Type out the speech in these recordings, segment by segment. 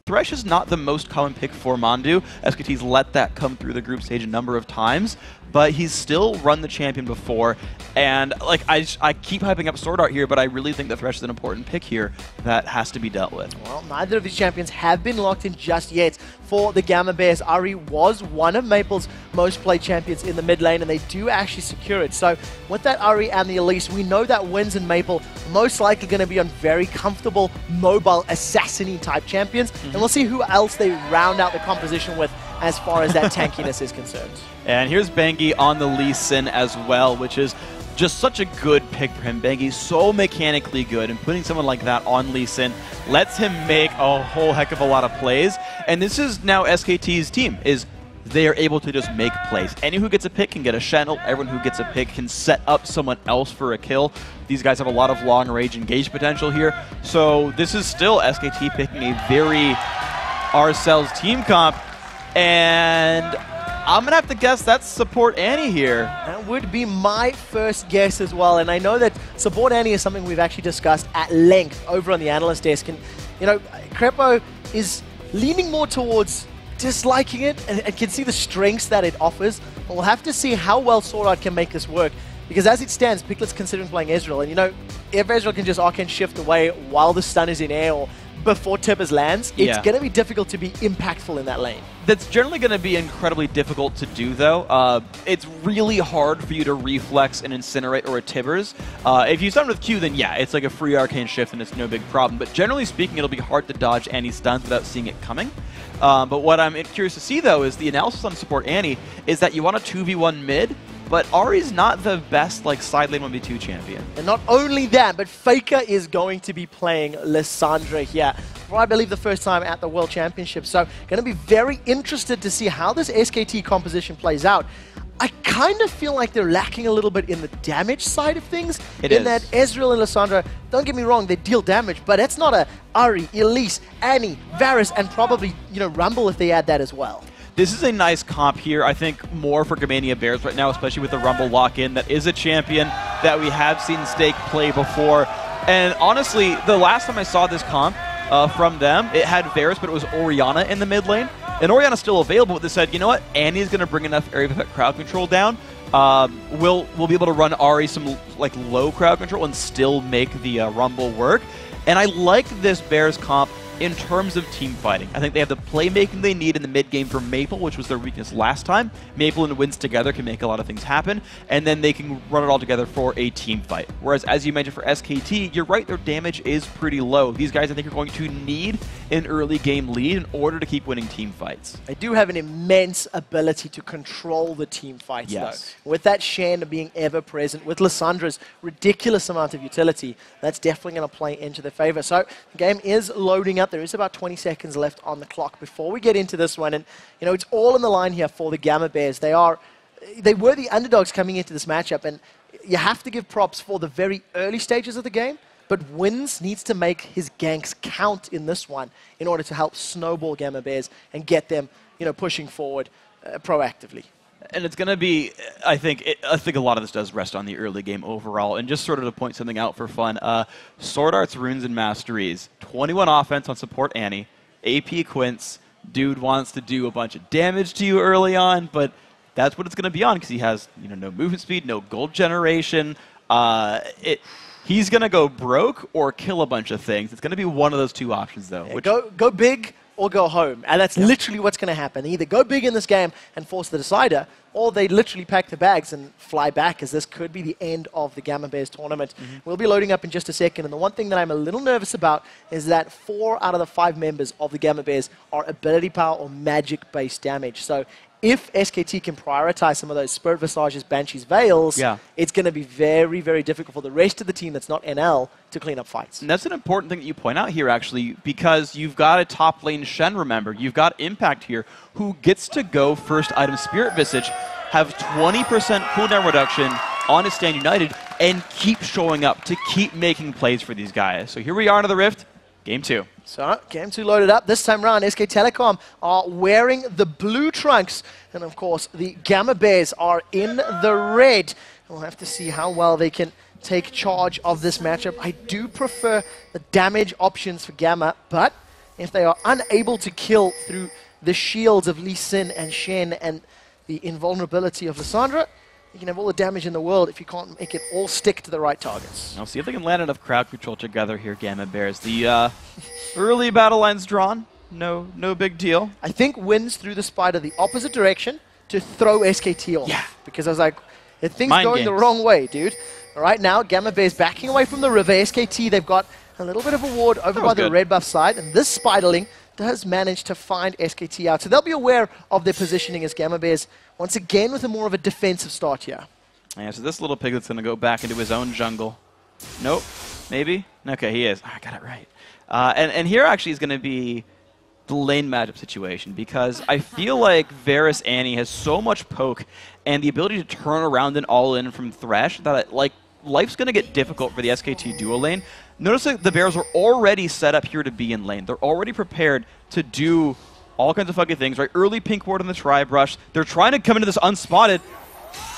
Thresh is not the most common pick for ManDu. SKT's let that come through the group stage a number of times, but he's still run the champion before. And like I keep hyping up SwordArt here, but I really think that Thresh is an important pick here that has to be dealt with. Well, neither of these champions have been locked in just yet. For the Gamma Bears, Ahri was one of Maple's most played champions in the mid lane, and they do actually secure it. So with that Ahri and the Elise, we know that Winds and Maple most likely going to be on very comfortable, mobile, assassin-y type champions. And we'll see who else they round out the composition with as far as that tankiness is concerned. And here's Bengi on the Lee Sin as well, which is just such a good pick for him. Bengi's so mechanically good, and putting someone like that on Lee Sin lets him make a whole heck of a lot of plays. And this is now SKT's team, is they are able to just make plays. Anyone who gets a pick can get a Shen. Everyone who gets a pick can set up someone else for a kill. These guys have a lot of long-range engage potential here. So this is still SKT picking a very ourselves team comp. And I'm going to have to guess that's Support Annie here. That would be my first guess as well. And I know that Support Annie is something we've actually discussed at length over on the analyst desk. And, you know, Crepo is leaning more towards disliking it and can see the strengths that it offers. But we'll have to see how well SwordArt can make this work. Because as it stands, Piglet's considering playing Ezreal. And, you know, if Ezreal can just Arcane Shift away while the stun is in air or before Tibbers lands, it's going to be difficult to be impactful in that lane. That's generally going to be incredibly difficult to do, though. It's really hard for you to reflex an Incinerate or a Tibbers. If you stun with Q, then yeah, it's like a free Arcane Shift and it's no big problem. But generally speaking, it'll be hard to dodge Annie's stuns without seeing it coming. But what I'm curious to see, though, is the analysis on Support Annie is that you want a 2v1 mid, but Ahri's not the best like side lane 1v2 champion. And not only that, but Faker is going to be playing Lissandra here for, I believe, the first time at the World Championship. So going to be very interested to see how this SKT composition plays out. I kind of feel like they're lacking a little bit in the damage side of things. That Ezreal and Lissandra, don't get me wrong, they deal damage, but it's not a Ahri, Elise, Annie, Varus, and probably, you know, Rumble if they add that as well. This is a nice comp here, I think, more for Gamania Bears right now, especially with the Rumble lock-in. That is a champion that we have seen Steak play before. And honestly, the last time I saw this comp from them, it had Varus, but it was Orianna in the mid lane. And Orianna's still available, but they said, you know what, Annie's going to bring enough area of effect crowd control down. We'll be able to run Ahri some like low crowd control and still make the Rumble work. And I like this Bears comp in terms of team fighting. I think they have the playmaking they need in the mid game for Maple, which was their weakness last time. Maple and Winds together can make a lot of things happen, and then they can run it all together for a team fight. Whereas, as you mentioned for SKT, you're right, their damage is pretty low. These guys, I think, are going to need an early game lead in order to keep winning team fights. They do have an immense ability to control the team fights, though. With that Shen being ever present, with Lissandra's ridiculous amount of utility, that's definitely going to play into their favor. So, the game is loading up. There is about 20 seconds left on the clock before we get into this one. And, you know, it's all in the line here for the Gamma Bears. They were the underdogs coming into this matchup. And you have to give props for the very early stages of the game. But Winds needs to make his ganks count in this one in order to help snowball Gamma Bears and get them, you know, pushing forward proactively. And it's going to be, I think a lot of this does rest on the early game overall. And just sort of to point something out for fun, SwordArt's Runes and Masteries, 21 offense on Support Annie, AP Quince, dude wants to do a bunch of damage to you early on, but that's what it's going to be on because he has, you know, no movement speed, no gold generation. He's going to go broke or kill a bunch of things. It's going to be one of those two options, though. Yeah, go big or go home. And that's literally what's going to happen. They either go big in this game and force the decider, or they literally pack the bags and fly back, as this could be the end of the Gamma Bears tournament. We'll be loading up in just a second. And the one thing that I'm a little nervous about is that 4 out of the 5 members of the Gamma Bears are ability power or magic-based damage. So if SKT can prioritize some of those Spirit Visages, Banshees, Veils, it's going to be very, very difficult for the rest of the team that's not NL to clean up fights. And that's an important thing that you point out here, actually, because you've got a top lane Shen, remember. You've got Impact here, who gets to go first item Spirit Visage, have 20% cooldown reduction on his Stand United, and keep showing up to keep making plays for these guys. So here we are into the Rift. Game 2. So, game 2 loaded up. This time around, SK Telecom are wearing the blue trunks. And, of course, the Gamma Bears are in the red. We'll have to see how well they can take charge of this matchup. I do prefer the damage options for Gamma, but If they are unable to kill through the shields of Lee-Sin and Shen and the invulnerability of Lissandra, you can have all the damage in the world if you can't make it all stick to the right targets. I'll see if they can land enough crowd control together here, Gamma Bears. The early battle line's drawn. No big deal. I think Winds threw the spider the opposite direction to throw SKT off. Yeah. Because I was like, things Mind going games. the wrong way, dude. Right now, Gamma Bears backing away from the river. SKT, they've got a little bit of a ward over by the red buff side, and this spiderling does manage to find SKT out. So they'll be aware of their positioning as Gamma Bears, once again with a more of a defensive start here. Yeah, so this little piglet's going to go back into his own jungle. Nope. Maybe? Okay, he is. I got it right. And here actually is going to be the lane matchup situation, because I feel like Varus Annie has so much poke and the ability to turn around and all in from Thresh that life's going to get difficult for the SKT duo lane. Notice that the Bears are already set up here to be in lane. They're already prepared to do all kinds of fucking things, right? Early pink ward on the tri-brush. They're trying to come into this unspotted.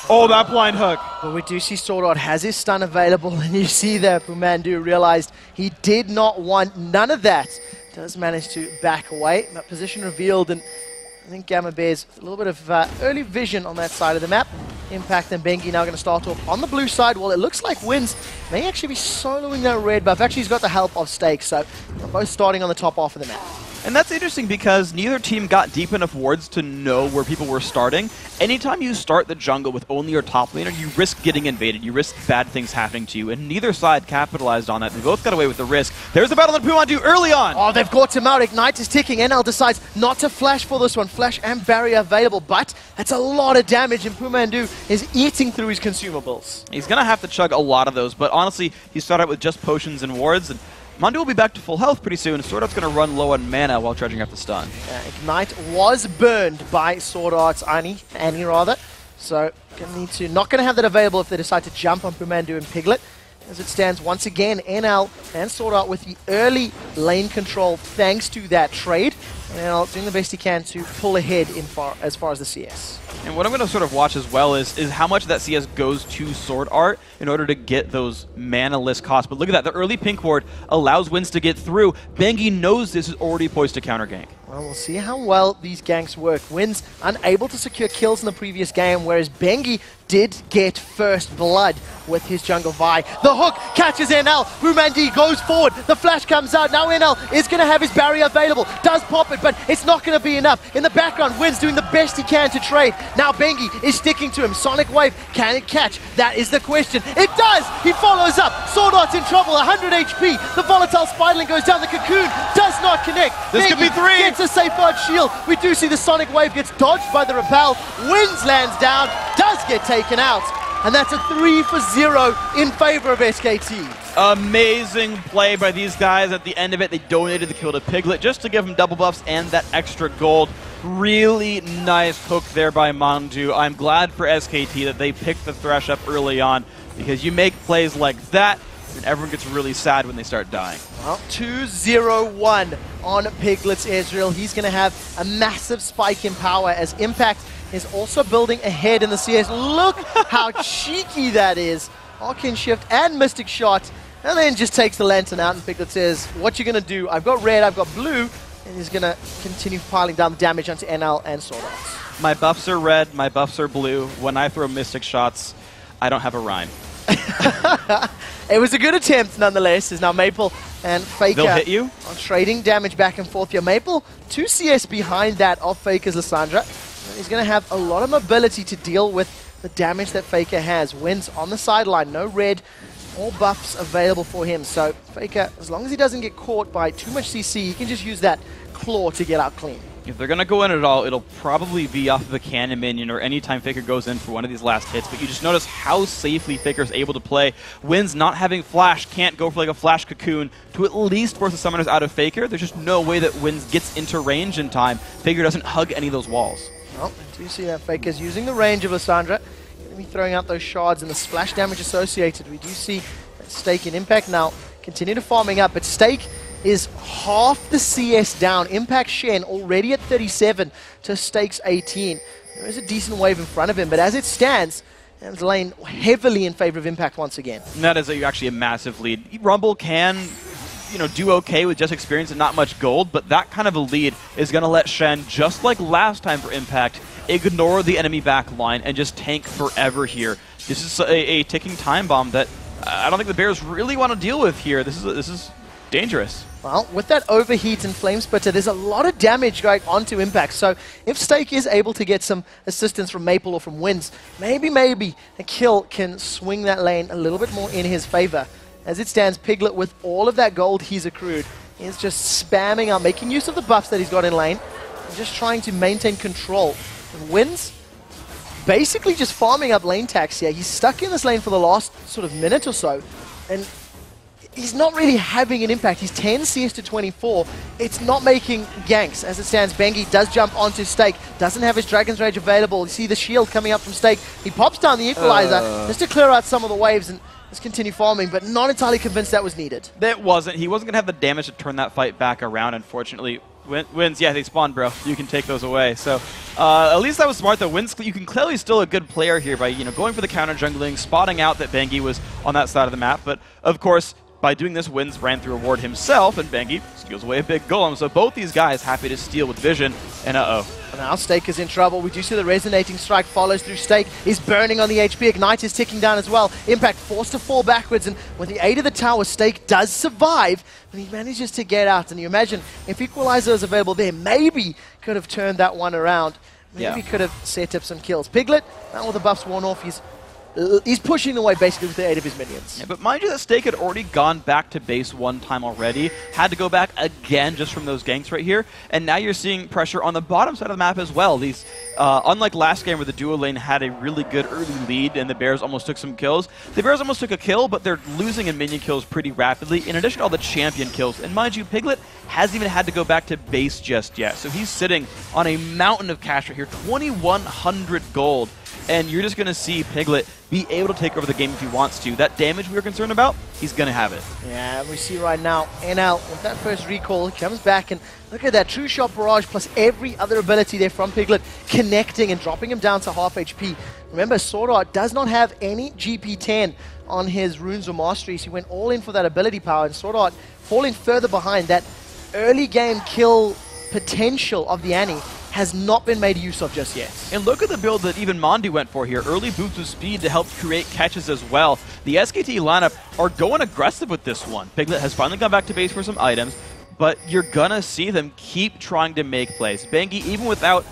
Oh, that blind hook. But we do see SwordArt has his stun available, and you see that PoohManDu realized he did not want none of that. Does manage to back away. That position revealed, and I think Gamma Bears, a little bit of early vision on that side of the map. Impact and Bengi now going to start off on the blue side. Well, it looks like Winds may actually be soloing that red buff. Actually, he's got the help of Steak, so they're both starting on the top half of the map. And that's interesting because neither team got deep enough wards to know where people were starting. Anytime you start the jungle with only your top laner, you risk getting invaded. You risk bad things happening to you, and neither side capitalized on that. They both got away with the risk. There's the battle on PoohManDu early on. Oh, they've got him out. Ignite is ticking. NL decides not to flash for this one. Flash and barrier available, but that's a lot of damage, and PoohManDu is eating through his consumables. He's going to have to chug a lot of those, but honestly, he started out with just potions and wards, and Mandu will be back to full health pretty soon. SwordArt's going to run low on mana while charging up the stun. Ignite was burned by SwordArt's Annie rather. So not going to have that available if they decide to jump on PoohManDu and Piglet. As it stands, once again, NL and SwordArt with the early lane control thanks to that trade. NL doing the best he can to pull ahead as far as the CS. And what I'm going to sort of watch as well is how much of that CS goes to SwordArt in order to get those mana-less costs. But look at that. The early pink ward allows Winds to get through. Bengi knows this is already poised to counter gank. Well, we'll see how well these ganks work. Winds unable to secure kills in the previous game, whereas Bengi did get first blood with his jungle Vi. The hook catches NL. PoohManDu goes forward. The flash comes out. Now NL is going to have his barrier available. Does pop it, but it's not going to be enough. In the background, Winds doing the best he can to trade. Now Bengi is sticking to him. Sonic Wave, can it catch? That is the question. It does! He follows up. SwordArt's in trouble, 100 HP. The volatile spiderling goes down. The cocoon does not connect. This could be 3. Gets a safeguard shield. We do see the Sonic Wave gets dodged by the repel. Winds lands down, does get taken out. And that's a 3-for-0 in favor of SKT. Amazing play by these guys. At the end of it, they donated the kill to Piglet just to give him double buffs and that extra gold. Really nice hook there by Mandu. I'm glad for SKT that they picked the Thresh up early on, because you make plays like that and everyone gets really sad when they start dying. Well, 2-0-1 on Piglet's Ezreal. He's going to have a massive spike in power as Impact is also building ahead in the CS. Look how cheeky that is. Arcane Shift and Mystic Shot, and then just takes the Lantern out, and Piglet says, what you going to do? I've got red, I've got blue, and he's going to continue piling down the damage onto NL and SwordArt. My buffs are red, my buffs are blue. When I throw Mystic Shots, I don't have a rhyme. It was a good attempt nonetheless, as now Maple and Faker They'll hit you? are trading damage back and forth here. Maple, 2 CS behind that of Faker's Lissandra. He's going to have a lot of mobility to deal with the damage that Faker has. Winds on the sideline, no red or buffs available for him. So Faker, as long as he doesn't get caught by too much CC, he can just use that claw to get out clean. If they're going to go in at all, it'll probably be off of a cannon minion or anytime Faker goes in for one of these last hits. But you just notice how safely Faker's able to play. Winds not having flash, can't go for like a flash cocoon to at least force the summoners out of Faker. There's just no way that Winds gets into range in time. Faker doesn't hug any of those walls. Well, do you see that Faker's using the range of Lissandra? Going to be throwing out those shards and the splash damage associated. We do see that Steak and Impact now continue to farming up, but Steak is half the CS down. Impact Shen already at 37 to Steak's 18. There is a decent wave in front of him, but as it stands, it's lane heavily in favor of Impact once again. And that is actually a massive lead. Rumble can do okay with just experience and not much gold, but that kind of a lead is going to let Shen, just like last time for Impact, ignore the enemy back line and just tank forever here. This is a ticking time bomb that I don't think the Bears really want to deal with here. This is dangerous. Well, with that overheat and flame splitter, there's a lot of damage going onto Impact. So if Steak is able to get some assistance from Maple or from Winds, maybe a kill can swing that lane a little bit more in his favor. As it stands, Piglet, with all of that gold he's accrued, is just spamming up, making use of the buffs that he's got in lane, and just trying to maintain control. And Winds, basically just farming up lane tax here. He's stuck in this lane for the last sort of minute or so, and he's not really having an impact. He's 10 CS to 24. It's not making ganks. As it stands, Bengi does jump onto Steak. Doesn't have his Dragon's Rage available. You see the shield coming up from Steak. He pops down the Equalizer just to clear out some of the waves and just continue farming, but not entirely convinced that was needed. That wasn't. He wasn't going to have the damage to turn that fight back around, unfortunately. Winds, yeah, they spawned, bro. You can take those away. So at least that was smart, though. Winds, you can clearly still a good player here by going for the counter jungling, spotting out that Bengi was on that side of the map. But of course, by doing this, Winds ran through a ward himself, and Bengi steals away a big golem. So both these guys happy to steal with vision, and Now Steak is in trouble. We do see the resonating strike follows through Steak. He's burning on the HP. Ignite is ticking down as well. Impact forced to fall backwards, and with the aid of the tower, Steak does survive, but he manages to get out. And you imagine, if Equalizer is available there, maybe could have turned that one around. Maybe could have set up some kills. Piglet, now with the buffs worn off, he's pushing away basically with the aid of his minions. Yeah, but mind you that Steak had already gone back to base one time already, had to go back again just from those ganks right here, and now you're seeing pressure on the bottom side of the map as well. These, unlike last game where the duo lane had a really good early lead and the Bears almost took some kills, the Bears almost took a kill, but they're losing in minion kills pretty rapidly, in addition to all the champion kills. And mind you, Piglet hasn't even had to go back to base just yet, so he's sitting on a mountain of cash right here, 2,100 gold. And you're just going to see Piglet be able to take over the game if he wants to. That damage we were concerned about, he's going to have it. Yeah, we see right now, NL, with that first recall, he comes back and look at that, True Shot Barrage plus every other ability there from Piglet, connecting and dropping him down to half HP. Remember, SwordArt does not have any GP10 on his runes or masteries. He went all in for that ability power, and SwordArt falling further behind. That early game kill potential of the Annie has not been made use of just yet. And look at the build that even Mandu went for here. Early boosts of speed to help create catches as well. The SKT lineup are going aggressive with this one. Piglet has finally gone back to base for some items, but you're gonna see them keep trying to make plays. Bengi, even without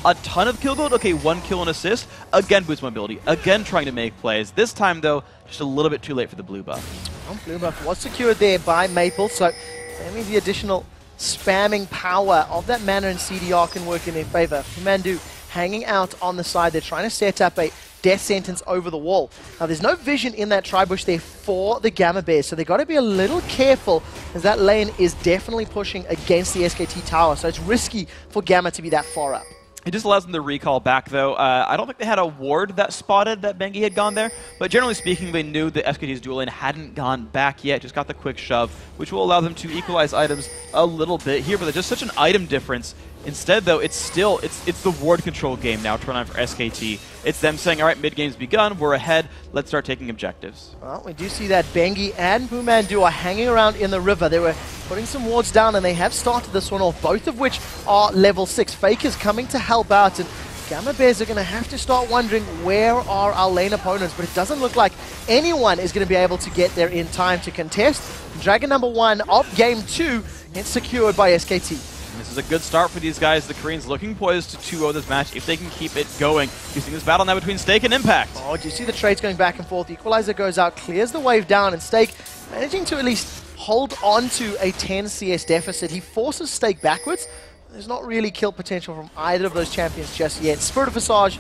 a ton of kill gold, okay, 1 kill and assist, again boost mobility, again trying to make plays. This time though, just a little bit too late for the blue buff. Well, blue buff was secured there by Maple, so maybe the additional spamming power of that mana and CDR can work in their favor. PoohManDu hanging out on the side. They're trying to set up a death sentence over the wall. Now, there's no vision in that tri-bush there for the Gamma Bears, so they've got to be a little careful as that lane is definitely pushing against the SKT tower, so it's risky for Gamma to be that far up. It just allows them to recall back, though. I don't think they had a ward that spotted that Bengi had gone there, but generally speaking, they knew that SKT's dual lane hadn't gone back yet, just got the quick shove, which will allow them to equalize items a little bit here, but there's just such an item difference. Instead, though, it's the ward control game now turn on for SKT. It's them saying, all right, mid-game's begun, we're ahead, let's start taking objectives. Well, we do see that Bengi and PoohManDu are hanging around in the river. They were putting some wards down, and they have started this one off, both of which are level 6. Faker's coming to help out, and Gamma Bears are going to have to start wondering where are our lane opponents, but it doesn't look like anyone is going to be able to get there in time to contest. Dragon number 1 of Game 2 is secured by SKT. And this is a good start for these guys. The Koreans looking poised to 2-0 this match if they can keep it going. You see this battle now between Steak and Impact. Oh, do you see the trades going back and forth? The Equalizer goes out, clears the wave down, and Steak managing to at least hold on to a 10 CS deficit. He forces Steak backwards. There's not really kill potential from either of those champions just yet. Spirit of Visage,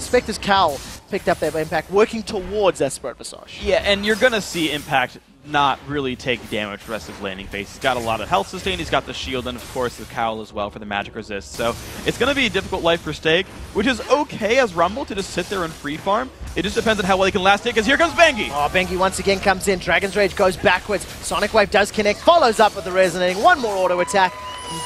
Spectre's Cowl picked up there by Impact, working towards that Spirit Visage. Yeah, and you're going to see Impact not really take damage for the rest of his landing phase. He's got a lot of health sustain, he's got the shield, and of course the cowl as well for the magic resist. So it's going to be a difficult life for Steak, which is okay as Rumble to just sit there and free farm. It just depends on how well he can last it, because here comes Bengi! Oh, Bengi once again comes in, Dragon's Rage goes backwards, Sonic Wave does connect, follows up with the resonating, one more auto attack.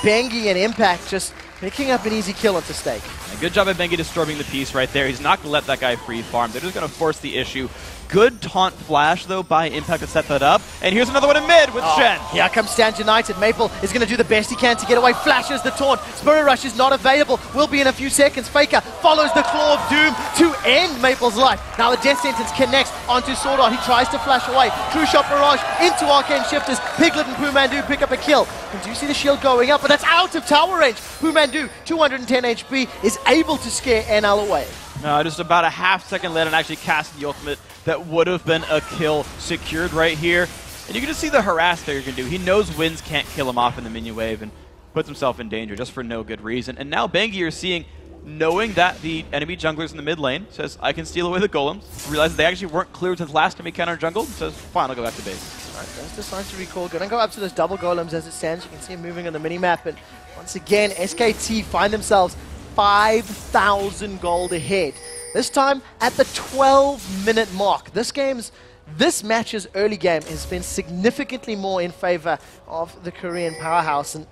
Bengi and Impact just picking up an easy kill onto Steak. Good job at Bengi disturbing the piece right there. He's not going to let that guy free farm. They're just going to force the issue. Good taunt flash, though, by Impact to set that up. And here's another one in mid with Shen. Here comes Stand United. Maple is going to do the best he can to get away. Flashes the taunt. Spirit Rush is not available. Will be in a few seconds. Faker follows the Claw of Doom to end Maple's life. Now the Death Sentence connects onto SwordArt. He tries to flash away. True Shot Barrage into Arcane Shifters. Piglet and PoohManDu pick up a kill. And do you see the shield going up? But that's out of tower range. PoohManDu, 210 HP, is able to scare NL away. Just about a half-second late and actually cast the ultimate. That would have been a kill secured right here. And you can just see the harass Faker can do. He knows Winds can't kill him off in the minion wave and puts himself in danger just for no good reason. And now Bengi, you're seeing, knowing that the enemy junglers in the mid lane, says, I can steal away the golems. Realizes they actually weren't cleared since last time he countered jungle. Says, fine, I'll go back to base. Alright, just decides to recall. Gonna go up to those double golems as it stands. You can see him moving on the minimap. And once again, SKT find themselves 5,000 gold ahead. This time at the 12-minute mark. This match's early game has been significantly more in favor of the Korean powerhouse, and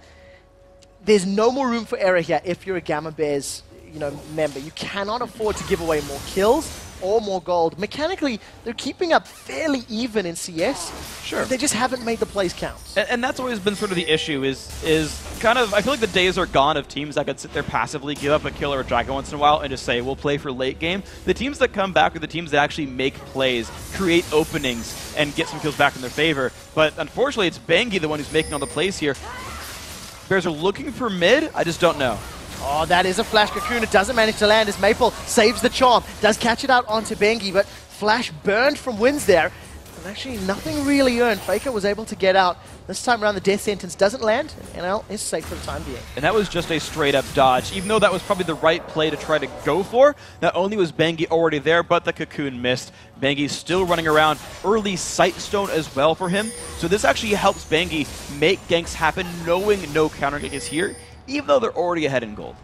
there's no more room for error here if you're a Gamma Bears, member. You cannot afford to give away more kills or more gold. Mechanically, they're keeping up fairly even in CS. Sure. They just haven't made the plays count. And that's always been sort of the issue is kind of, I feel like the days are gone of teams that could sit there passively, give up a kill or a dragon once in a while and just say, we'll play for late game. The teams that come back are the teams that actually make plays, create openings, and get some kills back in their favor. But unfortunately, it's Bengi the one who's making all the plays here. Bears are looking for mid. I just don't know. Oh, that is a flash cocoon. It doesn't manage to land as Maple saves the charm. Does catch it out onto Bengi, but flash burned from Winds there. And actually, nothing really earned. Faker was able to get out. This time around, the Death Sentence doesn't land, and NL is safe for the time being. And that was just a straight-up dodge. Even though that was probably the right play to try to go for, not only was Bengi already there, but the cocoon missed. Bengi's still running around. Early Sightstone as well for him. So this actually helps Bengi make ganks happen, knowing no counter gank is here, even though they're already ahead in gold.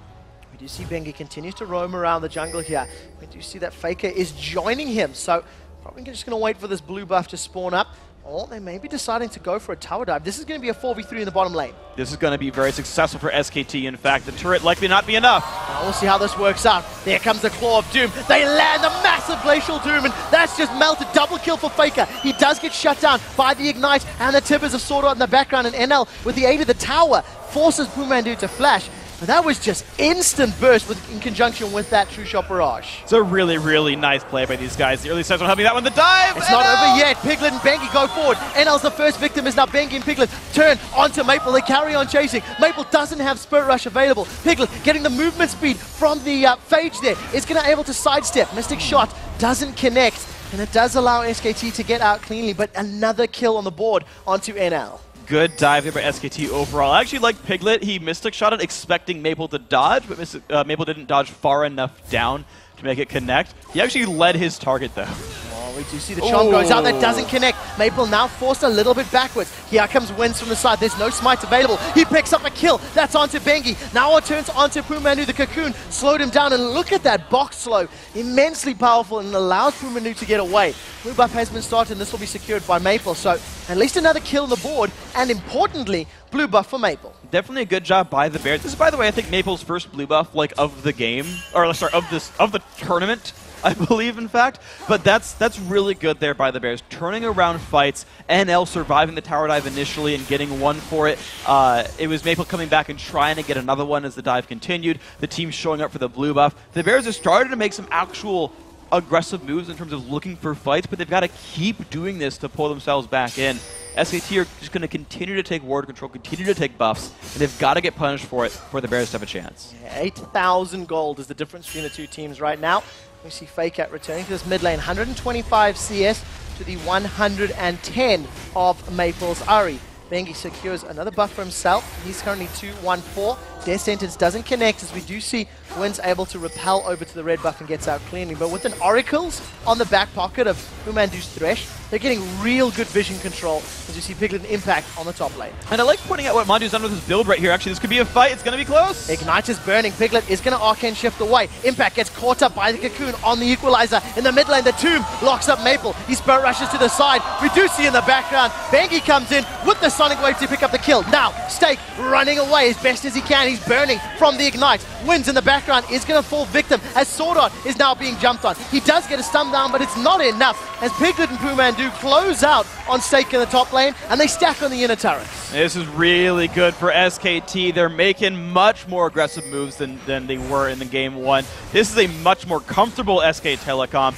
We do see Bengi continues to roam around the jungle here. We do see that Faker is joining him, so probably just going to wait for this blue buff to spawn up. Or they may be deciding to go for a tower dive. This is going to be a 4v3 in the bottom lane. This is going to be very successful for SKT, in fact. The turret likely not be enough. Now we'll see how this works out. There comes the Claw of Doom. They land the massive Glacial Doom, and that's just melted. Double kill for Faker. He does get shut down by the Ignite, and the Tibbers of SwordArt in the background, and NL, with the aid of the tower, forces PoohManDu to flash. But that was just instant burst in conjunction with that True Shot Barrage. It's a really, really nice play by these guys. The early steps will help me. That one, the dive! It's not over yet. Piglet and Bengi go forward. NL's the first victim is now Bengi and Piglet turn onto Maple. They carry on chasing. Maple doesn't have Spirit Rush available. Piglet getting the movement speed from the Phage there. Is going to be able to sidestep. Mystic Shot doesn't connect. And it does allow SKT to get out cleanly, but another kill on the board onto NL. Good dive there by SKT overall. I actually like Piglet. He Mystic Shot it, expecting Maple to dodge, but Maple didn't dodge far enough down to make it connect. He actually led his target, though. Oh, we do see the charm goes out. That doesn't connect. Maple now forced a little bit backwards. Here comes Winds from the side. There's no smite available. He picks up a kill. That's onto Bengi. Now it turns onto PoohManDu. The cocoon slowed him down, and look at that box slow. Immensely powerful, and allows PoohManDu to get away. Blue buff has been started, and this will be secured by Maple. So at least another kill on the board, and importantly, blue buff for Maple. Definitely a good job by the Bears. This is, by the way, I think Maple's first blue buff, like, of the game, or sorry, of the tournament, I believe, in fact. But that's really good there by the Bears, turning around fights. NL surviving the tower dive initially and getting one for it. It was Maple coming back and trying to get another one as the dive continued. The team showing up for the blue buff. The Bears are starting to make some actual aggressive moves in terms of looking for fights, but they've got to keep doing this to pull themselves back in. SKT are just going to continue to take ward control, continue to take buffs, and they've got to get punished for it for the Bears to have a chance. Yeah, 8,000 gold is the difference between the two teams right now. We see Faker returning to this mid lane, 125 CS to the 110 of Maple's Ari. Bengi secures another buff for himself. He's currently 2-1-4. Death Sentence doesn't connect, as we do see Winds able to repel over to the red buff and gets out cleanly. But with an Oracles on the back pocket of PoohManDu's Thresh, they're getting real good vision control, as you see Piglet and Impact on the top lane. And I like pointing out what Mandu's done with his build right here. Actually, this could be a fight. It's going to be close. Ignite is burning. Piglet is going to Arcane Shift away. Impact gets caught up by the Cocoon on the Equalizer. In the mid lane, the Tomb locks up Maple. He Spirit Rushes to the side. We do see in the background, Bengi comes in with the Sonic Wave to pick up the kill. Now, Steak running away as best as he can. He's burning from the Ignite. Winds in the background. background is going to fall victim as SwordArt is now being jumped on. He does get a stun down, but it's not enough as Piglet and PoohManDu close out on Steak in the top lane, and they stack on the inner turrets. This is really good for SKT. They're making much more aggressive moves than they were in the game one. This is a much more comfortable SKT Telecom.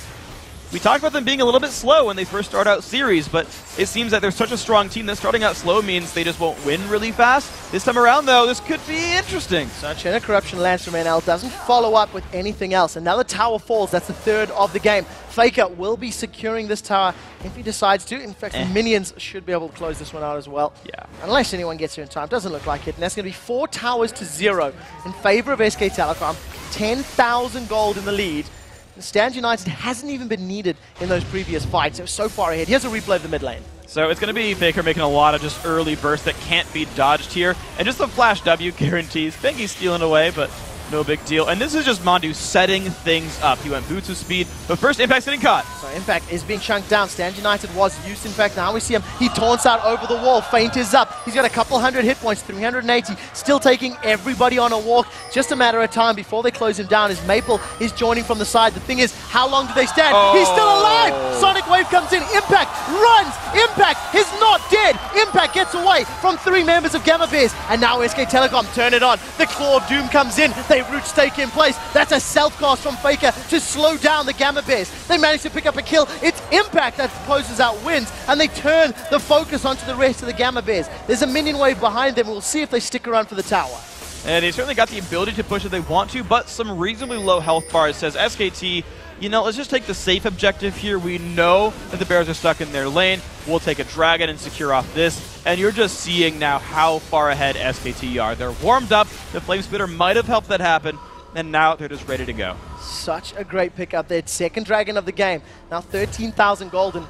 We talked about them being a little bit slow when they first start out series, but it seems that they're such a strong team that starting out slow means they just won't win really fast. This time around, though, this could be interesting. Such a corruption lands from NL, doesn't follow up with anything else. Another tower falls, that's the third of the game. Faker will be securing this tower if he decides to. In fact, minions should be able to close this one out as well. Yeah. Unless anyone gets here in time. Doesn't look like it. And that's going to be 4 towers to 0 in favor of SK Telecom. 10,000 gold in the lead. And Stand United hasn't even been needed in those previous fights. It was so far ahead. Here's a replay of the mid lane. So it's going to be Faker making a lot of just early bursts that can't be dodged here. And just the flash W guarantees. Bengi stealing away, but no big deal. And this is just MonDu setting things up. He went boots of speed, but first Impact's getting caught. So Impact is being chunked down. Stand United was used. In fact, now we see him. He taunts out over the wall. Feint is up. He's got a couple hundred hit points, 380. Still taking everybody on a walk. Just a matter of time before they close him down as Maple is joining from the side. The thing is, how long do they stand? Oh. He's still alive! Sonic Wave comes in. Impact runs! Impact is not dead! Impact gets away from 3 members of Gamma Bears. And now SK Telecom turn it on. The Claw of Doom comes in. They root Steak in place. That's a self-cast from Faker to slow down the Gamma Bears. They manage to pick up a kill. It's Impact that closes out Winds, and they turn the focus onto the rest of the Gamma Bears. There's a minion wave behind them. We'll see if they stick around for the tower. And they certainly got the ability to push if they want to, but some reasonably low health bars says SKT, you know, let's just take the safe objective here. We know that the Bears are stuck in their lane. We'll take a dragon and secure off this. And you're just seeing now how far ahead SKT are. They're warmed up. The Flame Spitter might have helped that happen. And now they're just ready to go. Such a great pickup there. Second dragon of the game. Now 13,000 gold. And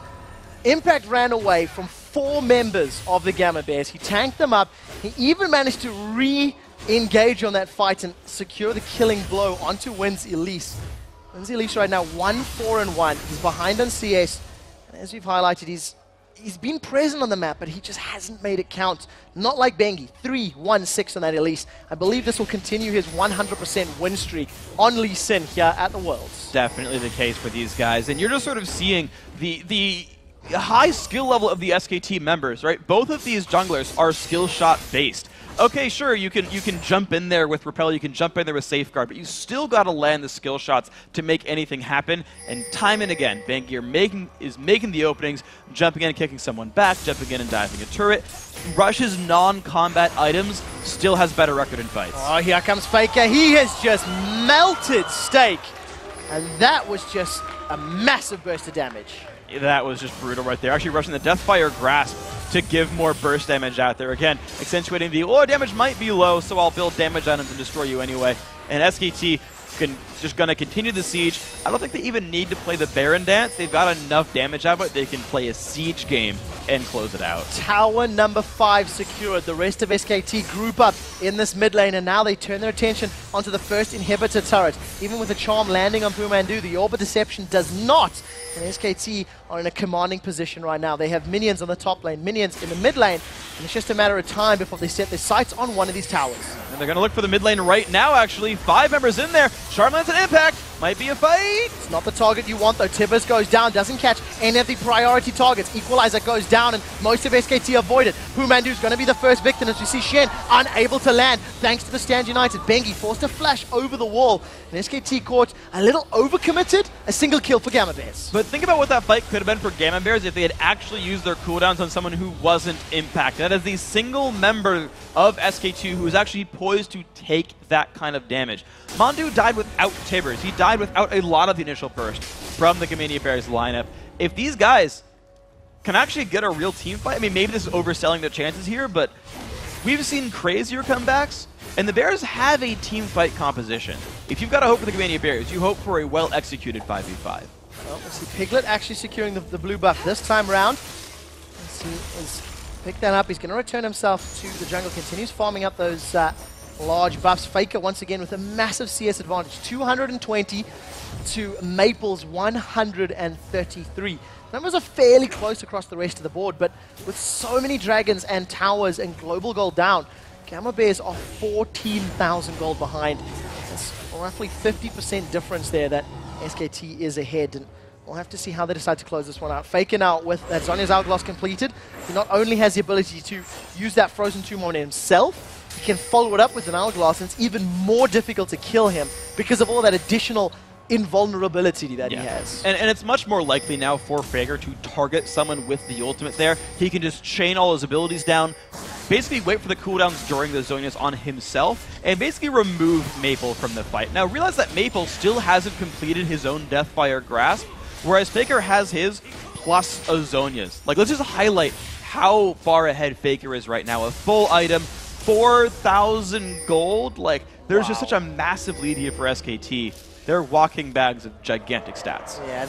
Impact ran away from 4 members of the Gamma Bears. He tanked them up. He even managed to re-engage on that fight and secure the killing blow onto Winds Elise. Winds Elise right now 1-4-1. He's behind on CS. And as we've highlighted, he's been present on the map, but he just hasn't made it count. Not like Bengi, 3-1-6 on that Elise. I believe this will continue his 100% win streak on Lee Sin here at the Worlds. Definitely the case for these guys. And you're just sort of seeing the high skill level of the SKT members, right? Both of these junglers are skill shot based. Okay, sure, you can jump in there with Repel, you can jump in there with Safeguard, but you still got to land the skill shots to make anything happen. And time and again, Bengi is making the openings, jumping in and kicking someone back, jumping in and diving a turret. Rush's non-combat items still has better record in fights. Oh, here comes Faker. He has just melted Steak. And that was just a massive burst of damage. That was just brutal right there. Actually rushing the Deathfire Grasp to give more burst damage out there. Again, accentuating the, oh, damage might be low, so I'll build damage items and destroy you anyway. And SKT just going to continue the siege. I don't think they even need to play the Baron dance. They've got enough damage out, but they can play a siege game and close it out. Tower number 5 secured. The rest of SKT group up in this mid lane, and now they turn their attention onto the first inhibitor turret. Even with a charm landing on PoohManDu, the Orb of Deception does not. And SKT are in a commanding position right now. They have minions on the top lane, minions in the mid lane, and it's just a matter of time before they set their sights on one of these towers. And they're going to look for the mid lane right now, actually. 5 members in there. Charmlands and Impact. Might be a fight. It's not the target you want, though. Tibbers goes down, doesn't catch any of the priority targets. Equalizer goes down, and most of SKT avoid it. PoohManDu is going to be the first victim, as we see Shen unable to land, thanks to the Stand United. Bengi forced to flash over the wall, and SKT caught a little overcommitted. A single kill for Gamma Bears. But think about what that fight could have been for Gamma Bears if they had actually used their cooldowns on someone who wasn't impacted. That is the single member of SK2 who is actually poised to take that kind of damage. MonDu died without Tibbers. He died without a lot of the initial burst from the Gamania Bears lineup. If these guys can actually get a real team fight, I mean, maybe this is overselling their chances here, but we've seen crazier comebacks, and the Bears have a team fight composition. If you've got to hope for the Gamania Bears, you hope for a well-executed 5v5. Well, let's see Piglet actually securing the blue buff this time around. Let's see, let's pick that up. He's going to return himself to the jungle, continues farming up those large buffs. Faker once again with a massive CS advantage, 220 to Maple's 133. Numbers are fairly close across the rest of the board, but with so many dragons and towers and global gold down, Gamma Bears are 14,000 gold behind. It's roughly 50% difference there that SKT is ahead, and we'll have to see how they decide to close this one out. Faker now with that Zhonya's Hourglass completed. He not only has the ability to use that Frozen Tomb on himself, he can follow it up with an Hourglass, and it's even more difficult to kill him because of all that additional invulnerability that he has. And it's much more likely now for Faker to target someone with the ultimate there. He can just chain all his abilities down, basically wait for the cooldowns during the Zhonya's on himself, and basically remove Maple from the fight. Now realize that Maple still hasn't completed his own Deathfire Grasp, whereas Faker has his plus a Zhonya's. Like, let's just highlight how far ahead Faker is right now. A full item, 4,000 gold. Like, there's just such a massive lead here for SKT. They're walking bags of gigantic stats. Yeah,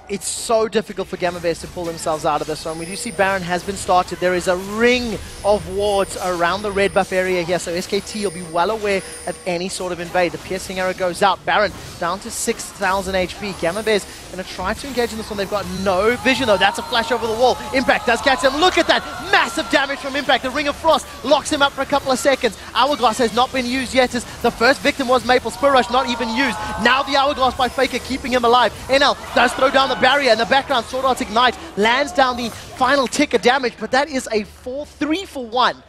it's so difficult for Gamma Bears to pull themselves out of this one. We do see Baron has been started. There is a ring of wards around the red buff area here, so SKT will be well aware of any sort of invade. The piercing arrow goes out. Baron down to 6,000 HP. Gamma Bears going to try to engage in this one. They've got no vision, though. That's a flash over the wall. Impact does catch him. Look at that. Massive damage from Impact. The Ring of Frost locks him up for a couple of seconds. Hourglass has not been used yet, as the first victim was Maple. Spear Rush not even used. Now the Hourglass by Faker keeping him alive. NL does throw down the barrier. In the background, SwordArt Ignite lands down the final tick of damage, but that is a 3 for 1.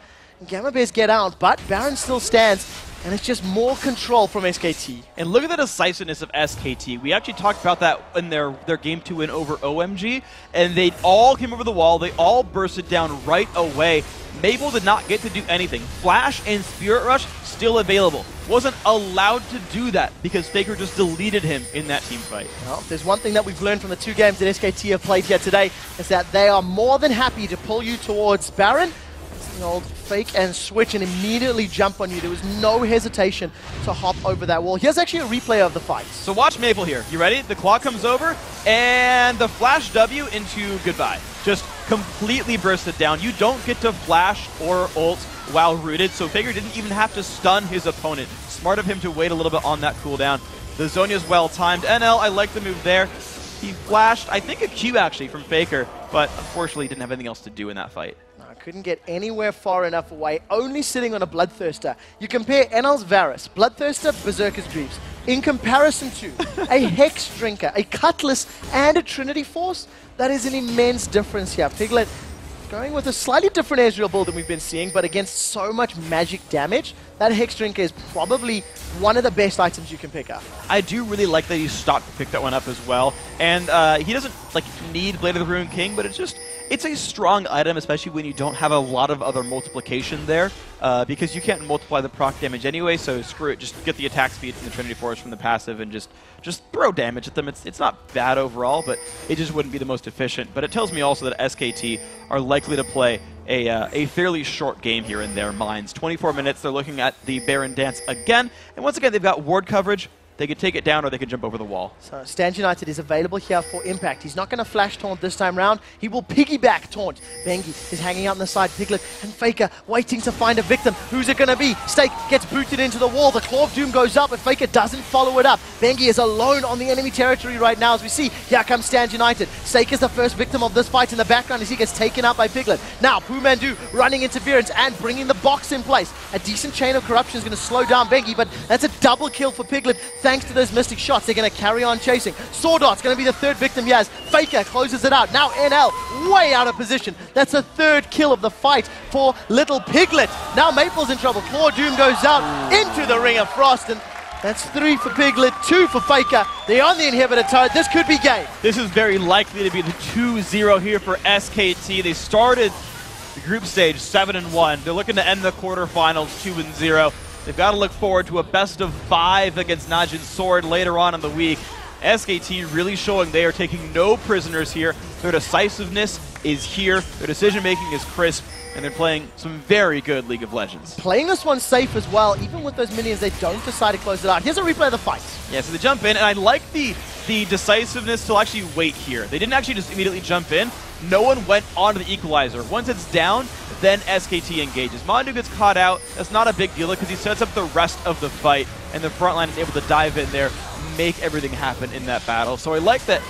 Gamma Bears get out, but Baron still stands, and it's just more control from SKT. And look at the decisiveness of SKT. We actually talked about that in their game 2 win over OMG, and they all came over the wall. They all bursted down right away. Maple did not get to do anything. Flash and Spirit Rush still available. Wasn't allowed to do that because Faker just deleted him in that team fight. Well, there's one thing that we've learned from the 2 games that SKT have played here today, is that they are more than happy to pull you towards Baron. It's an old fake and switch and immediately jump on you. There was no hesitation to hop over that wall. Here's actually a replay of the fight. So watch Maple here. You ready? The claw comes over, and the flash W into goodbye. Just completely bursted down. You don't get to flash or ult while rooted, so Faker didn't even have to stun his opponent. Smart of him to wait a little bit on that cooldown. The Zhonya's well timed. NL, I like the move there. He flashed, I think, a Q actually from Faker, but unfortunately didn't have anything else to do in that fight. Couldn't get anywhere far enough away, only sitting on a Bloodthirster. You compare NL's Varus, Bloodthirster, Berserker's Greaves, in comparison to a Hex Drinker, a Cutlass, and a Trinity Force. That is an immense difference here. Piglet going with a slightly different Ezreal build than we've been seeing, but against so much magic damage, that Hex Drinker is probably one of the best items you can pick up. I do really like that he stopped to pick that one up as well. And he doesn't need Blade of the Ruined King, but it's a strong item, especially when you don't have a lot of other multiplication there, because you can't multiply the proc damage anyway, so screw it. Just get the attack speed from the Trinity Force from the passive and just throw damage at them. It's not bad overall, but it just wouldn't be the most efficient. But it tells me also that SKT are likely to play a fairly short game here in their minds. 24 minutes, they're looking at the Baron dance again, and once again they've got ward coverage. They could take it down or they could jump over the wall. So Stand United is available here for Impact. He's not going to flash taunt this time round. He will piggyback taunt. Bengi is hanging out on the side. Piglet and Faker waiting to find a victim. Who's it going to be? Steak gets booted into the wall. The Claw of Doom goes up, but Faker doesn't follow it up. Bengi is alone on the enemy territory right now, as we see. Here comes Stand United. Steak is the first victim of this fight in the background as he gets taken out by Piglet. Now PoohManDu running interference and bringing the box in place. A decent chain of corruption is going to slow down Bengi, but that's a double kill for Piglet thanks to those mystic shots. They're going to carry on chasing. SwordArt's going to be the third victim he has. Faker closes it out. Now NL way out of position. That's a third kill of the fight for little Piglet. Now Maple's in trouble. Claw Doom goes out into the Ring of Frost, and that's 3 for Piglet, 2 for Faker. They're on the inhibitor turret. This could be game. This is very likely to be the 2-0 here for SKT. They started the group stage 7-1. They're looking to end the quarterfinals 2-0. They've got to look forward to a best-of-5 against Najin's Sword later on in the week. SKT really showing they are taking no prisoners here. Their decisiveness is here. Their decision-making is crisp. And they're playing some very good League of Legends. Playing this one safe as well. Even with those minions, they don't decide to close it out. Here's a replay of the fight. Yeah, so they jump in, and I like the decisiveness to actually wait here. They didn't actually just immediately jump in. No one went onto the equalizer. Once it's down, then SKT engages. ManDu gets caught out. That's not a big deal because he sets up the rest of the fight, and the front line is able to dive in there, make everything happen in that battle. So I like that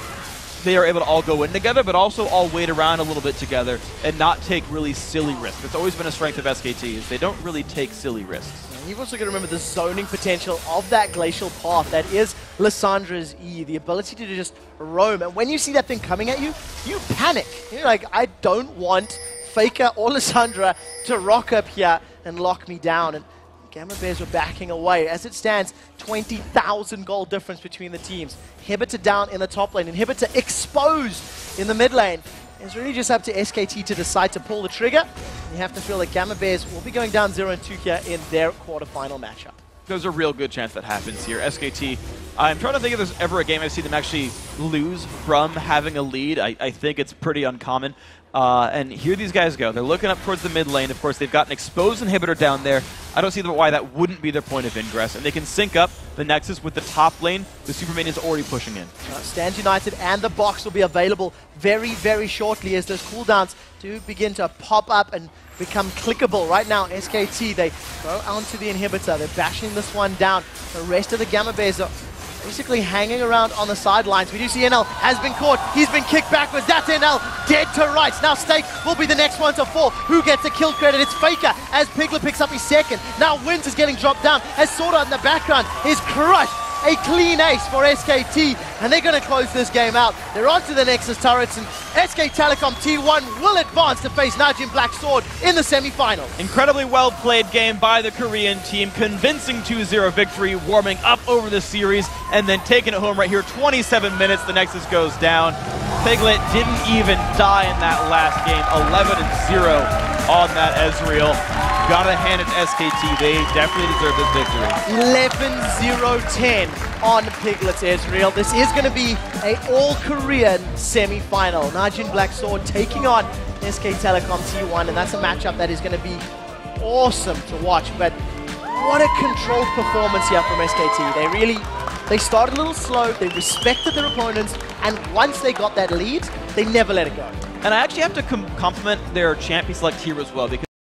they are able to all go in together, but also all wait around a little bit together and not take really silly risks. It's always been a strength of SKT, is they don't really take silly risks. You've also got to remember the zoning potential of that glacial path that is Lissandra's E, the ability to just roam. And when you see that thing coming at you, you panic. You're like, I don't want Faker or Lissandra to rock up here and lock me down. And Gamma Bears were backing away. As it stands, 20,000 gold difference between the teams. Inhibitor down in the top lane, Inhibitor exposed in the mid lane. It's really just up to SKT to decide to pull the trigger. You have to feel that Gamma Bears will be going down 0-2 here in their quarterfinal matchup. There's a real good chance that happens here. SKT, I'm trying to think if there's ever a game I've seen them actually lose from having a lead. I think it's pretty uncommon. And here these guys go. They're looking up towards the mid lane. Of course, they've got an exposed inhibitor down there. I don't see why that wouldn't be their point of ingress. And they can sync up the Nexus with the top lane. The Superman is already pushing in. Stand United and the box will be available very, very shortly as those cooldowns do begin to pop up and become clickable. Right now, SKT, they go onto the inhibitor. They're bashing this one down. The rest of the Gamma Bears are basically hanging around on the sidelines. We do see NL has been caught. He's been kicked backwards. That's NL dead to rights. Now Steak will be the next one to fall. Who gets the kill credit? It's Faker as Piglet picks up his second. Now Winds is getting dropped down as SwordArt in the background is crushed. A clean ace for SKT, and they're going to close this game out. They're onto the Nexus turrets, and SKT Telecom T1 will advance to face Najin Black Sword in the semifinals. Incredibly well played game by the Korean team, convincing 2-0 victory, warming up over the series, and then taking it home right here. 27 minutes, the Nexus goes down. Piglet didn't even die in that last game. 11-0 on that Ezreal. Gotta hand it to SKT. They definitely deserve this victory. 11-0-10 on Piglet's Ezreal. This is going to be an all-Korean semi-final. Najin Black Sword taking on SKT Telecom T1, and that's a matchup that is going to be awesome to watch. But what a controlled performance here from SKT. They started a little slow, they respected their opponents, and once they got that lead, they never let it go. And I actually have to compliment their champion select here as well, because